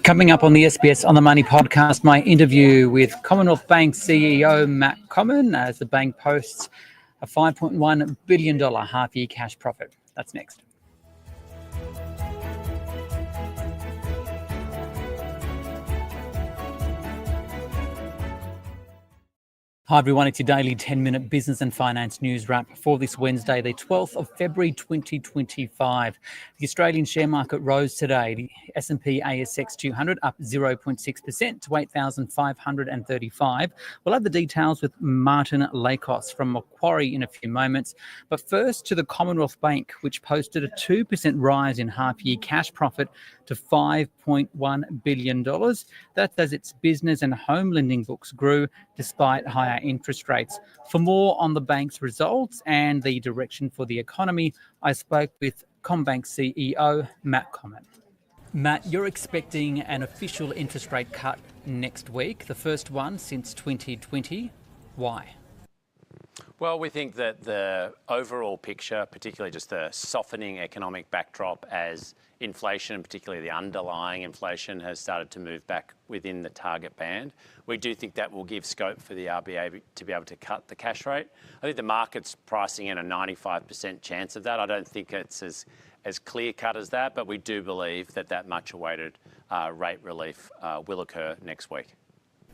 Coming up on the SBS On The Money podcast, my interview with Commonwealth Bank CEO Matt Comyn as the bank posts a $5.1 billion half-year cash profit. That's next. Hi everyone, it's your daily 10-minute business and finance news wrap for this Wednesday, the 12th of February 2025. The Australian share market rose today. The S&P ASX 200 up 0.6% to 8,535. We'll have the details with Martin Lakos from Macquarie in a few moments. But first to the Commonwealth Bank, which posted a 2% rise in half-year cash profit to $5.1 billion. That's as its business and home lending books grew despite higher interest rates. For more on the bank's results and the direction for the economy, I spoke with CommBank CEO Matt Comyn. Matt, you're expecting an official interest rate cut next week, the first one since 2020. Why? Well, we think that the overall picture, particularly just the softening economic backdrop as inflation, particularly the underlying inflation, has started to move back within the target band. We do think that will give scope for the RBA to be able to cut the cash rate. I think the market's pricing in a 95% chance of that. I don't think it's as clear-cut as that, but we do believe that much-awaited rate relief will occur next week.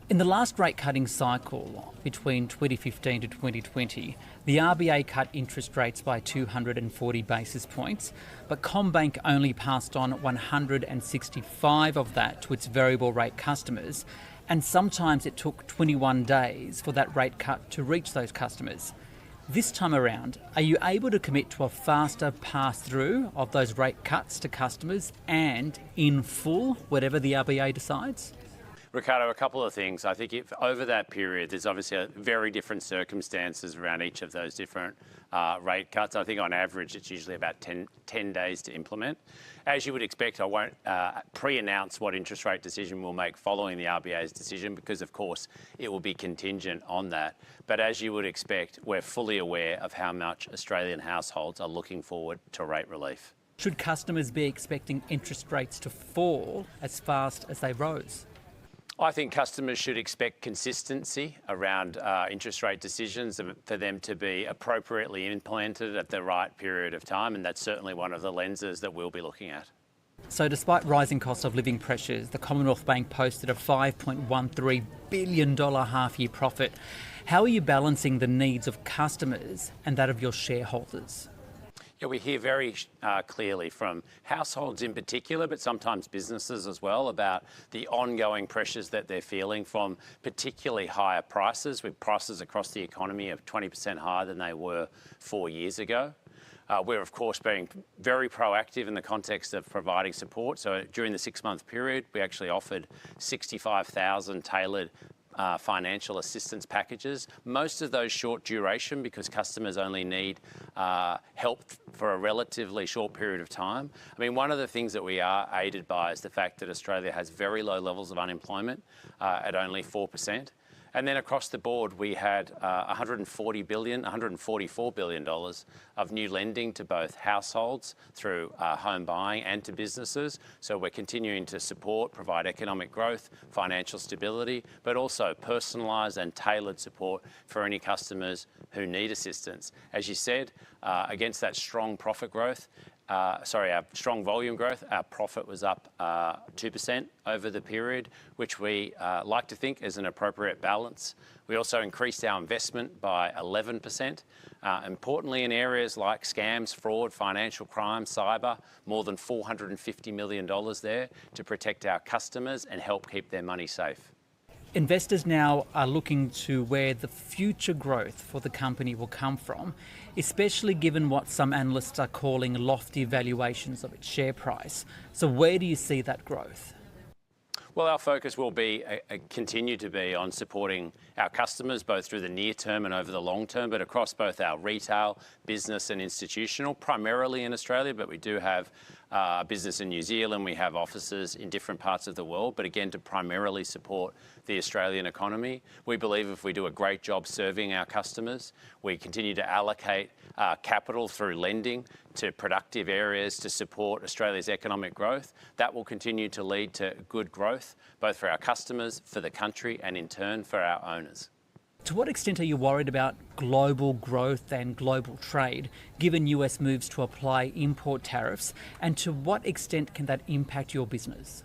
In the last rate-cutting cycle between 2015 to 2020, the RBA cut interest rates by 240 basis points, but CommBank only passed on 165 of that to its variable rate customers, and sometimes it took 21 days for that rate cut to reach those customers. This time around, are you able to commit to a faster pass-through of those rate cuts to customers and in full, whatever the RBA decides? Ricardo, a couple of things. I think if over that period, there's obviously very different circumstances around each of those different rate cuts. I think on average, it's usually about 10 days to implement. As you would expect, I won't pre-announce what interest rate decision we'll make following the RBA's decision because, of course, it will be contingent on that. But as you would expect, we're fully aware of how much Australian households are looking forward to rate relief. Should customers be expecting interest rates to fall as fast as they rose? I think customers should expect consistency around interest rate decisions for them to be appropriately implemented at the right period of time, and that's certainly one of the lenses that we'll be looking at. So despite rising cost of living pressures, the Commonwealth Bank posted a $5.13 billion half-year profit. How are you balancing the needs of customers and that of your shareholders? Yeah, we hear very clearly from households in particular, but sometimes businesses as well, about the ongoing pressures that they're feeling from particularly higher prices, with prices across the economy of 20% higher than they were 4 years ago. We're, of course, being very proactive in the context of providing support. So during the 6-month period, we actually offered 65,000 tailored financial assistance packages, most of those short duration because customers only need help for a relatively short period of time. I mean, one of the things that we are aided by is the fact that Australia has very low levels of unemployment at only 4%. And then across the board, we had $144 billion of new lending to both households through home buying and to businesses. So we're continuing to support, provide economic growth, financial stability, but also personalised and tailored support for any customers who need assistance. As you said, against that strong profit growth, our strong volume growth, our profit was up 2% over the period, which we like to think is an appropriate balance. We also increased our investment by 11%. Importantly, in areas like scams, fraud, financial crime, cyber, more than $450 million there to protect our customers and help keep their money safe. Investors now are looking to where the future growth for the company will come from, especially given what some analysts are calling lofty valuations of its share price. So where do you see that growth? Well, our focus will be continue to be on supporting our customers, both through the near term and over the long term, but across both our retail, business and institutional, primarily in Australia, but we do have a business in New Zealand. We have offices in different parts of the world, but again, to primarily support the Australian economy. We believe if we do a great job serving our customers, we continue to allocate capital through lending to productive areas to support Australia's economic growth, that will continue to lead to good growth, both for our customers, for the country, and in turn for our owners. To what extent are you worried about global growth and global trade, given US moves to apply import tariffs, and to what extent can that impact your business?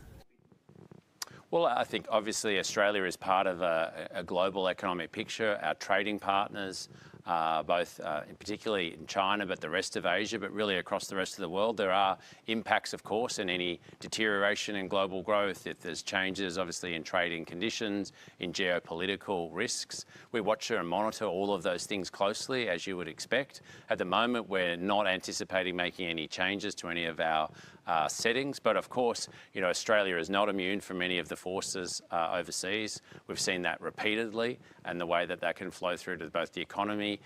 Well, I think obviously Australia is part of a global economic picture. Our trading partners, both particularly in China, but the rest of Asia, but really across the rest of the world, there are impacts, of course, in any deterioration in global growth. If there's changes, obviously, in trading conditions, in geopolitical risks. We watch and monitor all of those things closely, as you would expect. At the moment, we're not anticipating making any changes to any of our settings, but of course, Australia is not immune from any of the forces overseas. We've seen that repeatedly, and the way that that can flow through to both the economy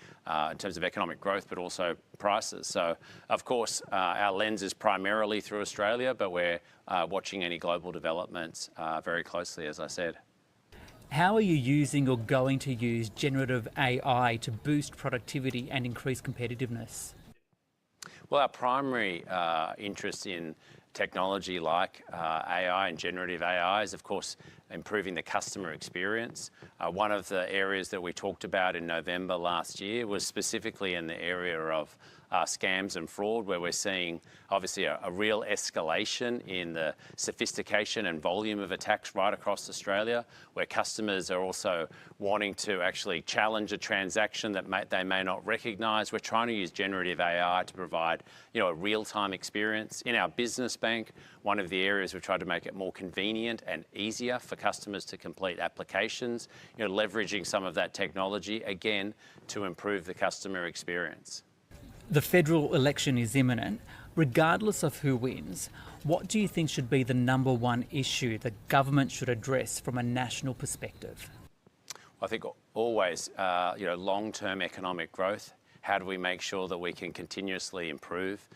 in terms of economic growth, but also prices. So, of course, our lens is primarily through Australia, but we're watching any global developments very closely, as I said. How are you using or going to use generative AI to boost productivity and increase competitiveness? Well, our primary interest in technology like AI and generative AI is, of course, improving the customer experience. One of the areas that we talked about in November last year was specifically in the area of scams and fraud, where we're seeing obviously a real escalation in the sophistication and volume of attacks right across Australia, where customers are also wanting to actually challenge a transaction that they may not recognise. We're trying to use generative AI to provide a real-time experience. In our business bank, one of the areas we've tried to make it more convenient and easier for customers to complete applications, leveraging some of that technology, again, to improve the customer experience. The federal election is imminent. Regardless of who wins, what do you think should be the number one issue the government should address from a national perspective? I think always, long-term economic growth. How do we make sure that we can continuously improve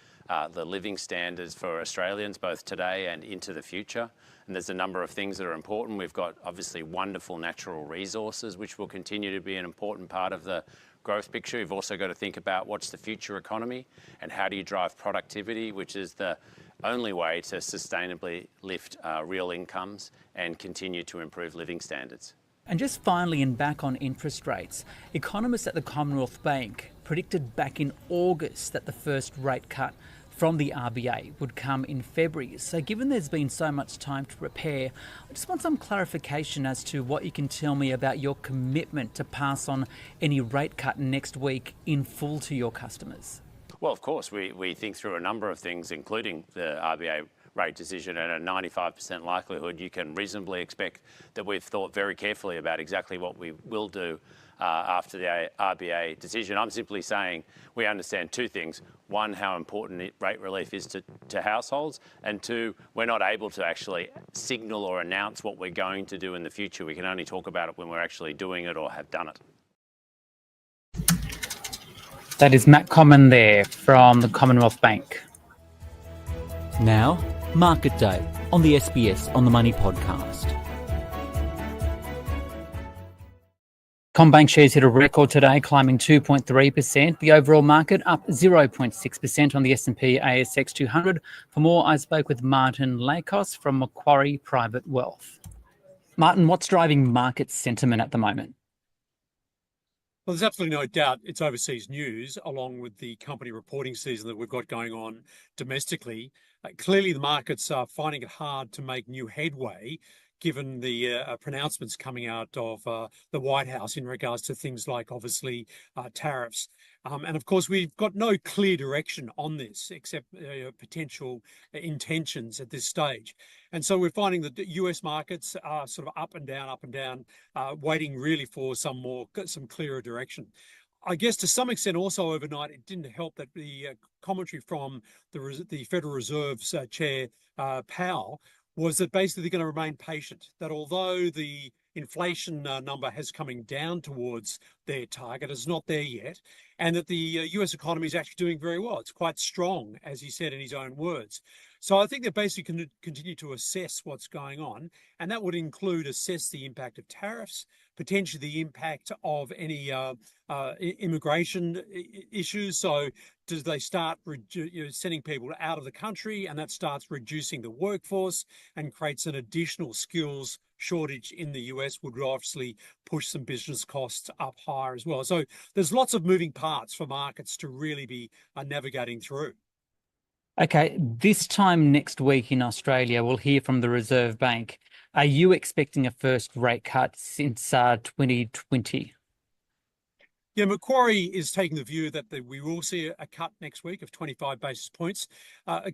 the living standards for Australians, both today and into the future? And there's a number of things that are important. We've got obviously wonderful natural resources, which will continue to be an important part of the growth picture. You've also got to think about what's the future economy and how do you drive productivity, which is the only way to sustainably lift real incomes and continue to improve living standards. And just finally, and back on interest rates, economists at the Commonwealth Bank predicted back in August that the first rate cut from the RBA would come in February. So given there's been so much time to prepare, I just want some clarification as to what you can tell me about your commitment to pass on any rate cut next week in full to your customers. Well, of course, we think through a number of things, including the RBA rate decision, and a 95% likelihood you can reasonably expect that we've thought very carefully about exactly what we will do after the RBA decision. I'm simply saying we understand two things. One, how important rate relief is to households, and two, we're not able to actually signal or announce what we're going to do in the future. We can only talk about it when we're actually doing it or have done it. That is Matt Comyn there from the Commonwealth Bank. Now, Market Day on the SBS On The Money podcast. CommBank shares hit a record today, climbing 2.3%. The overall market up 0.6% on the S&P ASX 200. For more, I spoke with Martin Lakos from Macquarie Private Wealth. Martin, what's driving market sentiment at the moment? Well, there's absolutely no doubt it's overseas news, along with the company reporting season that we've got going on domestically. Clearly, the markets are finding it hard to make new headway, given the pronouncements coming out of the White House in regards to things like, obviously, tariffs. And of course, we've got no clear direction on this except potential intentions at this stage. And so we're finding that the US markets are sort of up and down, waiting really for some clearer direction. I guess to some extent also overnight, it didn't help that the commentary from the Federal Reserve's chair, Powell, was that basically they're going to remain patient, that although the inflation number has coming down towards their target, it's not there yet, and that the US economy is actually doing very well. It's quite strong, as he said in his own words. So I think they're basically going to continue to assess what's going on, and that would include assess the impact of tariffs, potentially the impact of any immigration issues. So do they start sending people out of the country, and that starts reducing the workforce and creates an additional skills shortage in the US, would obviously push some business costs up higher as well. So there's lots of moving parts for markets to really be navigating through. Okay, this time next week in Australia, we'll hear from the Reserve Bank. Are you expecting a first rate cut since 2020? Yeah, Macquarie is taking the view that we will see a cut next week of 25 basis points.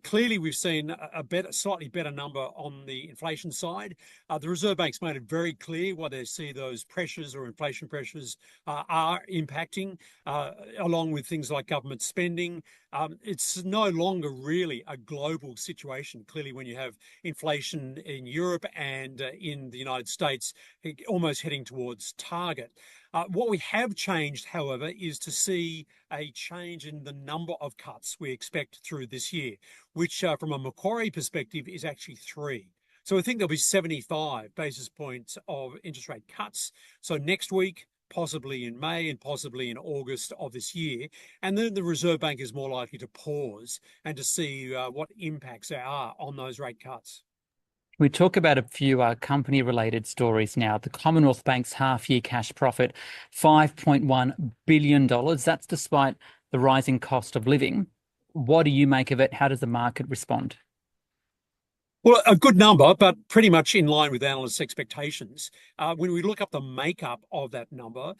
Clearly, we've seen a slightly better number on the inflation side. The Reserve Bank's made it very clear why they see those pressures or inflation pressures are impacting, along with things like government spending. It's no longer really a global situation. Clearly, when you have inflation in Europe and in the United States, almost heading towards target. What we have changed, however, is to see a change in the number of cuts we expect through this year, which from a Macquarie perspective is actually 3. So I think there'll be 75 basis points of interest rate cuts. So next week, possibly in May and possibly in August of this year. And then the Reserve Bank is more likely to pause and to see what impacts there are on those rate cuts. We talk about a few company-related stories now. The Commonwealth Bank's half-year cash profit, $5.1 billion. That's despite the rising cost of living. What do you make of it? How does the market respond? Well, a good number, but pretty much in line with analysts' expectations. When we look up the makeup of that number,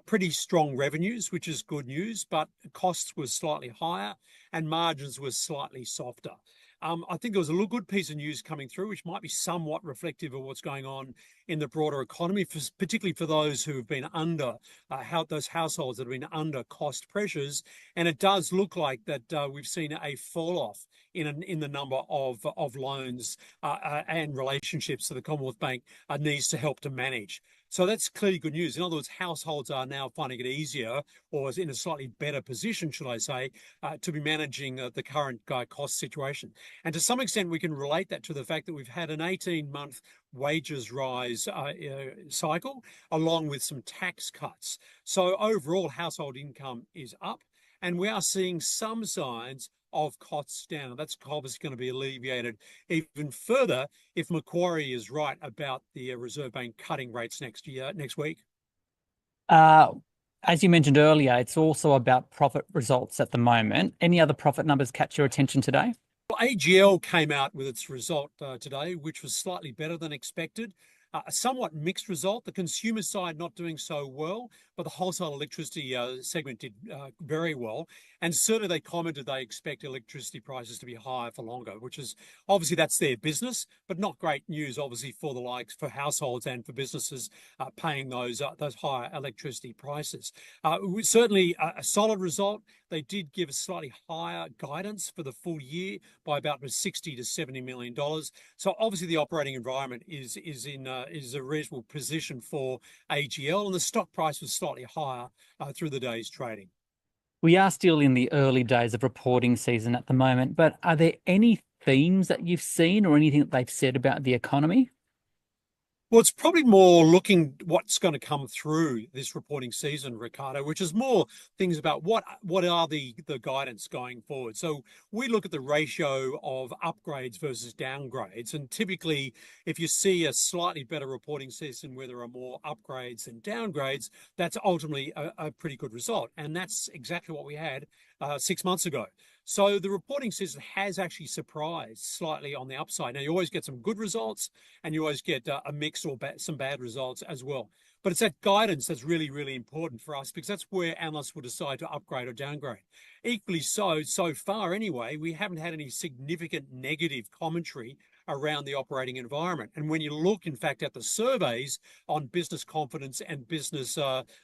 pretty strong revenues, which is good news, but costs were slightly higher and margins were slightly softer. I think there was a little good piece of news coming through, which might be somewhat reflective of what's going on in the broader economy, particularly for those who have been under, those households that have been under cost pressures. And it does look like that we've seen a fall off in the number of loans and relationships that the Commonwealth Bank needs to help to manage. So that's clearly good news. In other words, households are now finding it easier, or is in a slightly better position, should I say, to be managing the current cost situation. And to some extent, we can relate that to the fact that we've had an 18-month wages rise cycle, along with some tax cuts. So overall, household income is up, and we are seeing some signs of costs down. That's obviously going to be alleviated even further if Macquarie is right about the Reserve Bank cutting rates next week. As you mentioned earlier, it's also about profit results at the moment. Any other profit numbers catch your attention today? Well, AGL came out with its result today, which was slightly better than expected. A somewhat mixed result. The consumer side not doing so well, but the wholesale electricity segment did very well. And certainly they commented they expect electricity prices to be higher for longer, which is obviously that's their business, but not great news, obviously, for the likes for households and for businesses paying those higher electricity prices. Certainly a solid result. They did give a slightly higher guidance for the full year by about $60 to $70 million. So obviously the operating environment is a reasonable position for AGL, and the stock price was slightly higher through the day's trading. We are still in the early days of reporting season at the moment, but are there any themes that you've seen or anything that they've said about the economy? Well, it's probably more looking what's going to come through this reporting season, Ricardo, which is more things about what are the guidance going forward. So we look at the ratio of upgrades versus downgrades. And typically, if you see a slightly better reporting season where there are more upgrades than downgrades, that's ultimately a pretty good result. And that's exactly what we had 6 months ago. So the reporting season has actually surprised slightly on the upside. Now, you always get some good results and you always get a mix or some bad results as well. But it's that guidance that's really, really important for us, because that's where analysts will decide to upgrade or downgrade. Equally so far anyway, we haven't had any significant negative commentary around the operating environment. And when you look, in fact, at the surveys on business confidence and business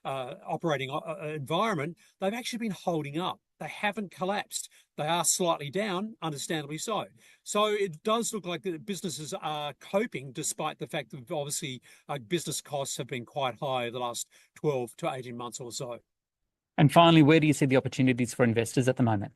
operating environment, they've actually been holding up. They haven't collapsed. They are slightly down, understandably so. So it does look like the businesses are coping, despite the fact that obviously business costs have been quite high the last 12 to 18 months or so. And finally, where do you see the opportunities for investors at the moment?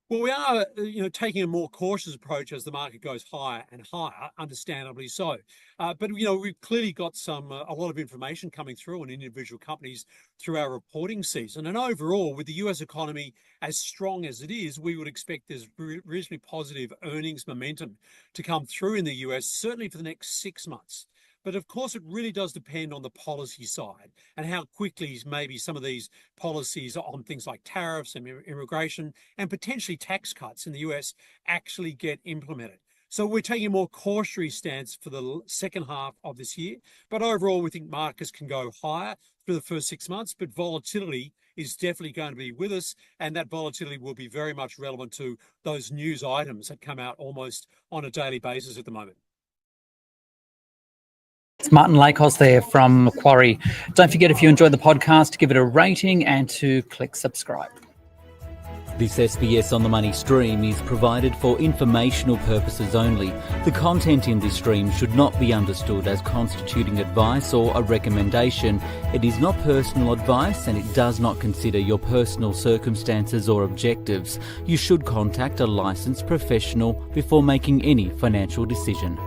Well, we are, taking a more cautious approach as the market goes higher and higher, understandably so. But we've clearly got a lot of information coming through on individual companies through our reporting season. And overall, with the US economy as strong as it is, we would expect there's reasonably positive earnings momentum to come through in the US, certainly for the next 6 months. But of course, it really does depend on the policy side and how quickly maybe some of these policies on things like tariffs and immigration and potentially tax cuts in the US actually get implemented. So we're taking a more cautionary stance for the second half of this year. But overall, we think markets can go higher through the first 6 months, but volatility is definitely going to be with us. And that volatility will be very much relevant to those news items that come out almost on a daily basis at the moment. It's Martin Lakos there from Macquarie. Don't forget, if you enjoyed the podcast, to give it a rating and to click subscribe. This SBS On The Money stream is provided for informational purposes only. The content in this stream should not be understood as constituting advice or a recommendation. It is not personal advice and it does not consider your personal circumstances or objectives. You should contact a licensed professional before making any financial decision.